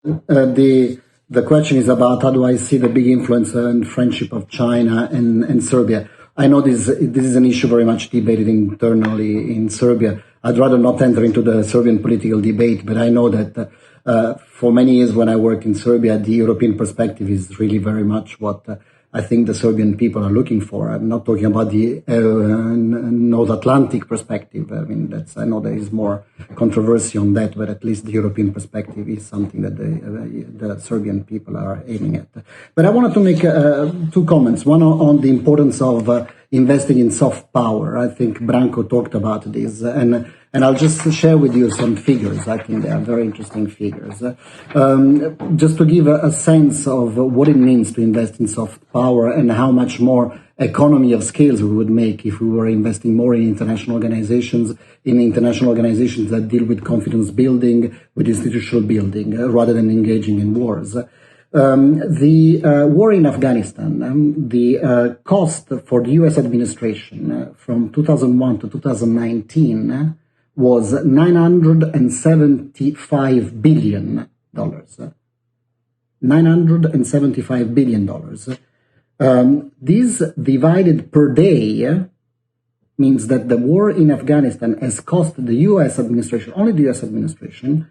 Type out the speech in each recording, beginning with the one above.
The question is about how do I see the big influence and friendship of China and Serbia. I know this is an issue very much debated internally in Serbia. I'd rather not enter into the Serbian political debate, but I know that for many years when I worked in Serbia, the European perspective is really very much what I think the Serbian people are looking for. I'm not talking about the North Atlantic perspective. I mean, I know there is more controversy on that, but at least the European perspective is something that the Serbian people are aiming at. But I wanted to make two comments. One on the importance of investing in soft power. I think Branko talked about this, and I'll just share with you some figures. I think they are very interesting figures. Just to give a sense of what it means to invest in soft power and how much more economy of scales we would make if we were investing more in international organizations that deal with confidence building, with institutional building, rather than engaging in wars. The war in Afghanistan, the cost for the US administration from 2001 to 2019 was $975 billion. $975 billion. This divided per day means that the war in Afghanistan has cost the US administration, only the US administration,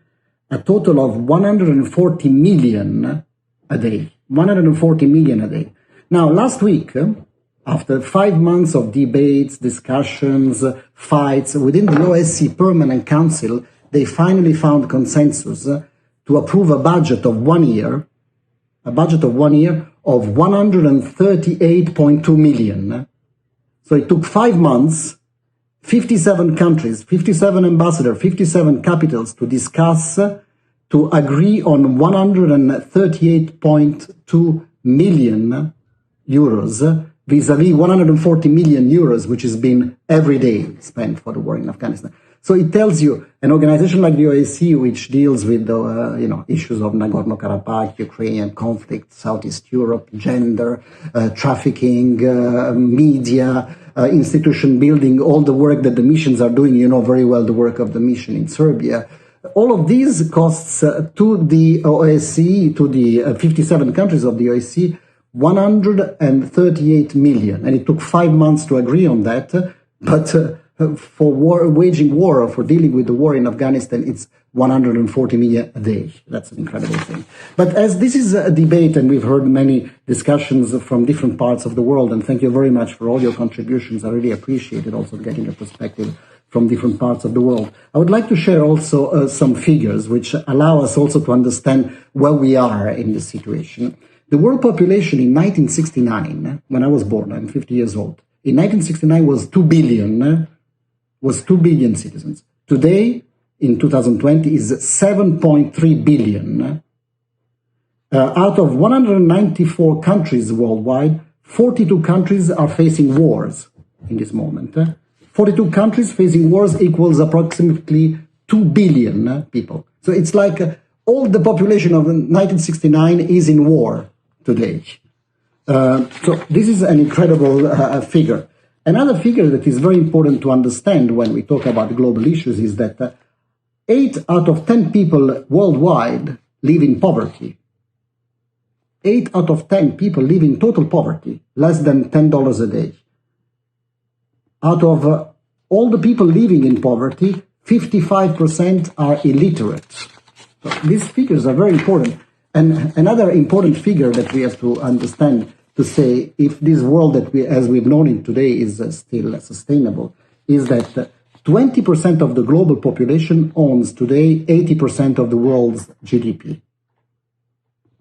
a total of 140 million a day. 140 million a day. Now, last week, after 5 months of debates, discussions, fights within the OSCE Permanent Council, they finally found consensus to approve a budget of 1 year, of 138.2 million. So it took 5 months, 57 countries, 57 ambassadors, 57 capitals to discuss, to agree on 138.2 million euros vis-a-vis 140 million euros, which has been every day spent for the war in Afghanistan. So it tells you an organization like the OSCE, which deals with the issues of Nagorno-Karabakh, Ukrainian conflict, Southeast Europe, gender, trafficking, media, institution building, all the work that the missions are doing. You know very well the work of the mission in Serbia. All of these costs to the OSCE, to the 57 countries of the OSCE, 138 million. And it took 5 months to agree on that. But for waging war, or for dealing with the war in Afghanistan, it's 140 million a day. That's an incredible thing. But as this is a debate, and we've heard many discussions from different parts of the world, and thank you very much for all your contributions. I really appreciate it, also getting a perspective from different parts of the world. I would like to share also some figures which allow us also to understand where we are in this situation. The world population in 1969, when I was born, I'm 50 years old, in 1969 was 2 billion citizens. Today, in 2020, is 7.3 billion. Out of 194 countries worldwide, 42 countries are facing wars in this moment. 42 countries facing wars equals approximately 2 billion people. So it's like all the population of 1969 is in war today. So this is an incredible figure. Another figure that is very important to understand when we talk about global issues is that 8 out of 10 people worldwide live in poverty. 8 out of 10 people live in total poverty, less than $10 a day. Out of all the people living in poverty, 55% are illiterate. So these figures are very important. And another important figure that we have to understand to say if this world that as we've known it today is still sustainable, is that 20% of the global population owns today 80% of the world's GDP.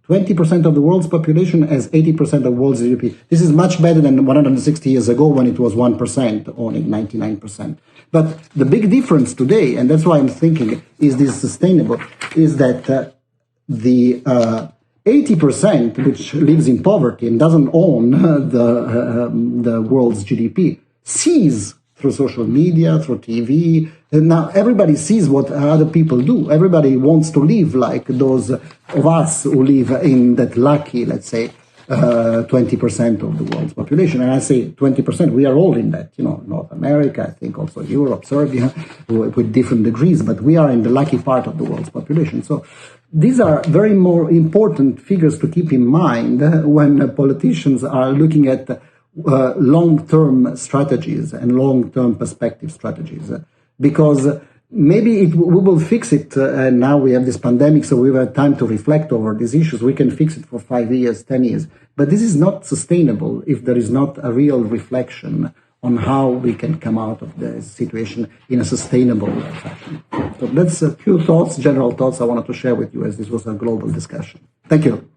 20% of the world's population has 80% of the world's GDP. This is much better than 160 years ago when it was 1% owning 99%. But the big difference today, and that's why I'm thinking, is this sustainable, is that the 80% which lives in poverty and doesn't own the world's GDP sees through social media, through TV. And now everybody sees what other people do. Everybody wants to live like those of us who live in that lucky, let's say, 20% of the world's population. And I say 20%, we are all in that, North America, I think also Europe, Serbia, with different degrees, but we are in the lucky part of the world's population. So these are very more important figures to keep in mind when politicians are looking at long-term strategies and long-term perspective strategies, because maybe we will fix it, and now we have this pandemic, so we have time to reflect over these issues. We can fix it for 5 years, 10 years, but this is not sustainable if there is not a real reflection on how we can come out of the situation in a sustainable fashion. So that's a few thoughts, general thoughts I wanted to share with you, as this was a global discussion. Thank you.